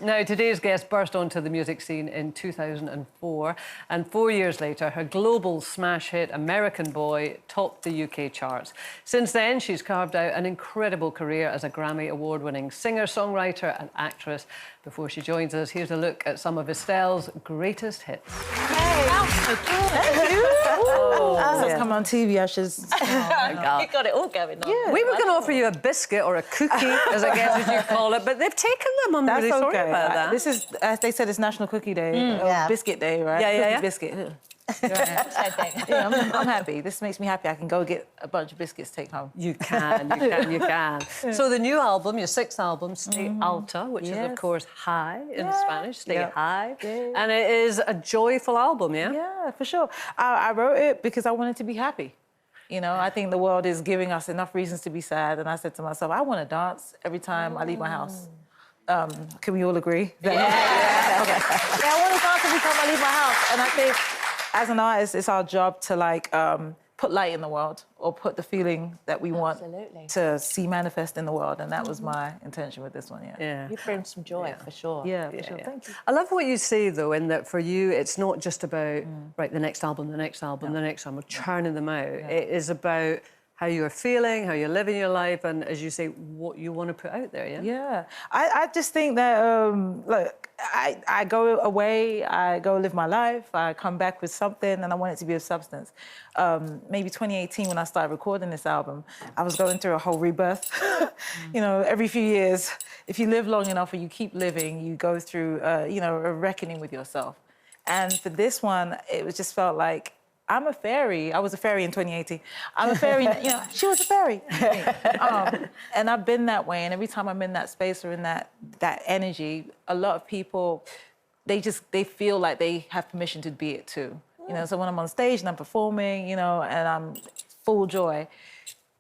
Now, today's guest burst onto the music scene in 2004, and 4 years later, her global smash hit, American Boy, topped the UK charts. Since then, she's carved out an incredible career as a Grammy Award-winning singer, songwriter and actress. Before she joins us, here's a look at some of Estelle's greatest hits. Hey, that's so good. Thank you. As I come on TV, I should... You got it all going on. Yeah, we were going to offer you a biscuit or a cookie, as I guess as you call it, but they've taken them. I'm really sorry about that. This is, as they said, it's National Cookie Day, Biscuit Day, right? Yeah. Biscuit. Same thing. Yeah, I'm happy. This makes me happy. I can go get a bunch of biscuits to take home. You can. So the new album, your sixth album, Stay Alta, which is, of course, high in Spanish, Stay High. Yeah. And it is a joyful album, yeah? Yeah, for sure. I wrote it because I wanted to be happy. You know, I think the world is giving us enough reasons to be sad, and I said to myself, I want to dance every time I leave my house. Can we all agree? Okay. Yeah, I want to dance every time I leave my house, and I think as an artist, it's our job to, like, put light in the world or put the feeling that we want to see manifest in the world, and that was my intention with this one, You bring some joy, for sure. Yeah, for sure. Thank you. I love what you say, though, in that for you, it's not just about, right, the next album, the next album, the next album, churning them out. It is about how you're feeling, how you're living your life, and, as you say, what you want to put out there, Yeah. I just think that, look, I go away, I go live my life, I come back with something, and I want it to be of substance. Maybe 2018, when I started recording this album, I was going through a whole rebirth. You know, every few years, if you live long enough or you keep living, you go through, you know, a reckoning with yourself. And for this one, it was just felt like, I'm a fairy. I was a fairy in 2018. I'm a fairy, you know, she was a fairy. And I've been that way, and every time I'm in that space or in that energy, a lot of people, they feel like they have permission to be it too. You know, so when I'm on stage and I'm performing, you know, and I'm full joy,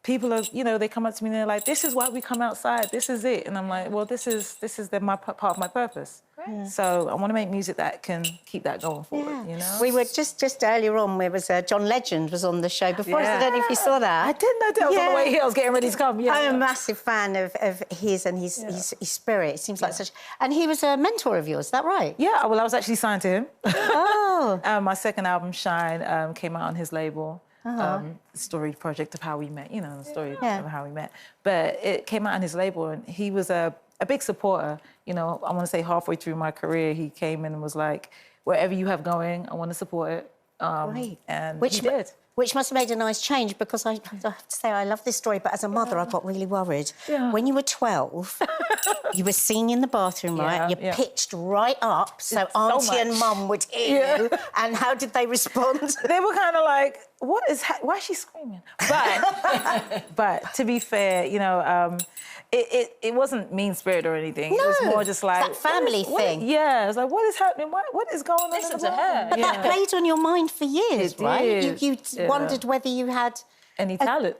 people are, you know, they come up to me and they're like, this is why we come outside, this is it. And I'm like, well, this is part of my purpose. Great. So I want to make music that can keep that going forward, you know? We were just earlier on, there was John Legend was on the show before. I don't know if you saw that. I didn't know that. I was on the way here, I was getting ready to come. I'm a massive fan of his and his spirit. It seems like such... And he was a mentor of yours, is that right? Yeah, well, I was actually signed to him. Oh. My second album, Shine, came out on his label. The story project of how we met, you know, the story of how we met. But it came out on his label, and he was a big supporter. You know, I want to say halfway through my career, he came in and was like, wherever you have going, I want to support it. Great. And he did. Which must have made a nice change, because I have to say I love this story, but as a mother, I got really worried. Yeah. When you were 12, you were singing in the bathroom, right? You pitched right up so Auntie and Mum would hear you. And how did they respond? They were kind of like, why is she screaming? But to be fair, you know, it wasn't mean-spirited or anything. No, it was more just like... It's that family thing. Yeah, it was like, what is happening? What is going on? Listen to her. But that played on your mind for years, right? You wondered whether you had... any talent.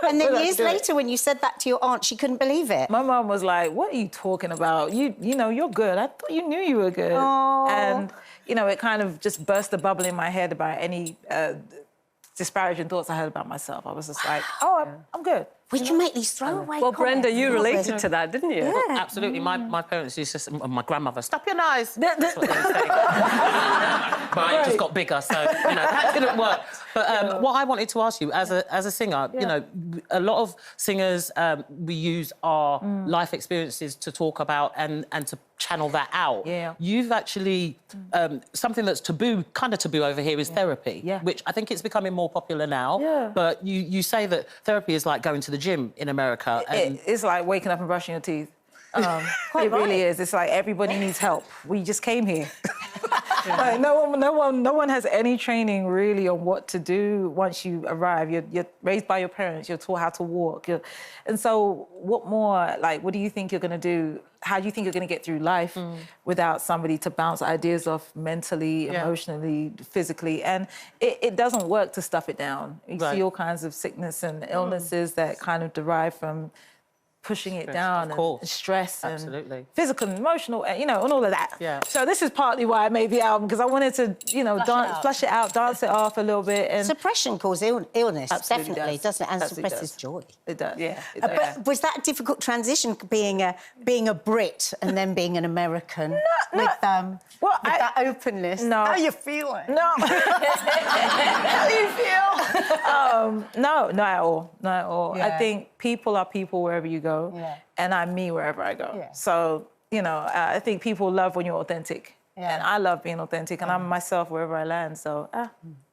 And then years later, when you said that to your aunt, she couldn't believe it. My mum was like, what are you talking about? You know, you're good. I thought you knew you were good. Aww. And, you know, it kind of just burst a bubble in my head about any disparaging thoughts I had about myself. I was just like, oh, I'm good. Would you make these throwaway Well, Brenda, you related to that, didn't you? Yeah. Well, absolutely. My parents used to say, my grandmother, stop your nose. That's what they would say. But it just got bigger, so, you know, that didn't work. But what I wanted to ask you, as a singer, you know, a lot of singers, we use our life experiences to talk about and to channel that out. Yeah. You've actually, something that's kind of taboo over here is therapy, which I think it's becoming more popular now. Yeah. But you say that therapy is like going to the gym in America. And... It's like waking up and brushing your teeth. It really is. It's like everybody needs help. We just came here. Like, no one has any training really on what to do once you arrive. You're raised by your parents. You're taught how to walk. And so, what more? Like, what do you think you're going to do? How do you think you're going to get through life without somebody to bounce ideas off mentally, emotionally, physically? And it doesn't work to stuff it down. You see all kinds of sickness and illnesses that kind of derive from pushing it down and stress and physical and emotional, you know, and all of that. Yeah. So this is partly why I made the album, because I wanted to, you know, flush it out, dance it off a little bit. And suppression causes illness, definitely, doesn't it? And suppresses joy. It does. Yeah. But was that a difficult transition, being a Brit and then being an American? With that openness. No. How are you feeling? No. How do you feel? No, not at all. Not at all. Yeah. I think people are people wherever you go, and I'm me wherever I go. Yeah. So, you know, I think people love when you're authentic. Yeah. And I love being authentic, and I'm myself wherever I land. So,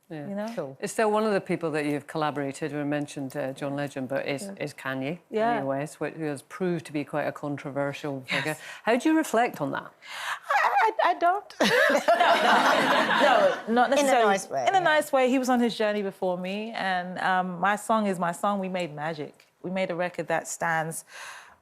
you know. Cool. Estelle, one of the people that you've collaborated, we mentioned John Legend, but is Kanye, Kanye West, who has proved to be quite a controversial figure. How do you reflect on that? I don't. No, not necessarily. In a nice way. In a nice way. He was on his journey before me, and my song is my song. We made magic. We made a record that stands.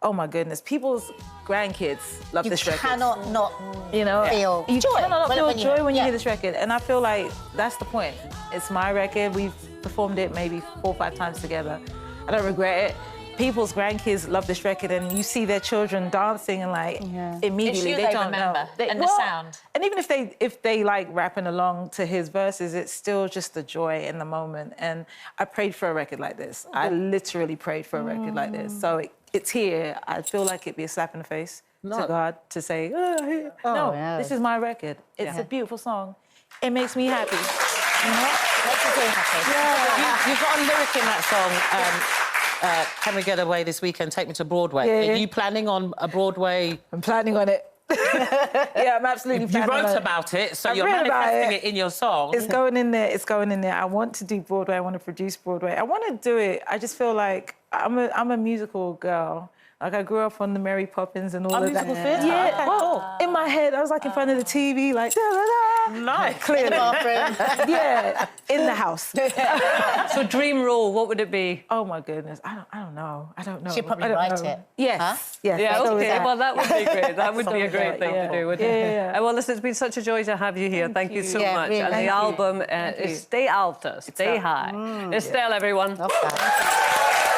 Oh my goodness, people's grandkids love this record. You cannot not feel you joy. cannot feel joy when you hear this record, and I feel like that's the point. It's my record. We've performed it maybe 4 or 5 times together. I don't regret it. People's grandkids love this record, and you see their children dancing, and like immediately they don't remember. know. And the sound. And even if they like rapping along to his verses, it's still just the joy in the moment. And I prayed for a record like this. I literally prayed for a record like this. So it's here. I feel like it'd be a slap in the face to God to say, this is my record. It's a beautiful song. It makes me happy. You know? Makes you feel happy. Yeah. You've got a lyric in that song. Can we get away this weekend? Take me to Broadway. Yeah. Are you planning on a Broadway? I'm planning on it. Yeah, I'm absolutely planning on it. You wrote about it, so I've you're written about manifesting it in your song. It's going in there. It's going in there. I want to do Broadway. I want to produce Broadway. I want to do it. I just feel like I'm a musical girl. Like, I grew up on the Mary Poppins and all of that. Musical theatre? Yeah. Okay, Well, in my head, I was like in front of the TV, like, da-da-da. Nice. Clearly. In the bathroom. Yeah, in the house. So dream role, what would it be? Oh my goodness, I don't know. She'd probably write it. Yes. Huh? Yes. Yeah, let's go with okay. that. Well, that would be great. That would be a great thing to do, wouldn't it? Yeah. Well, listen, it's been such a joy to have you here. Thank you so Yeah, much. really. And the album is Stay Alta, Stay High. Estelle, everyone. Love that.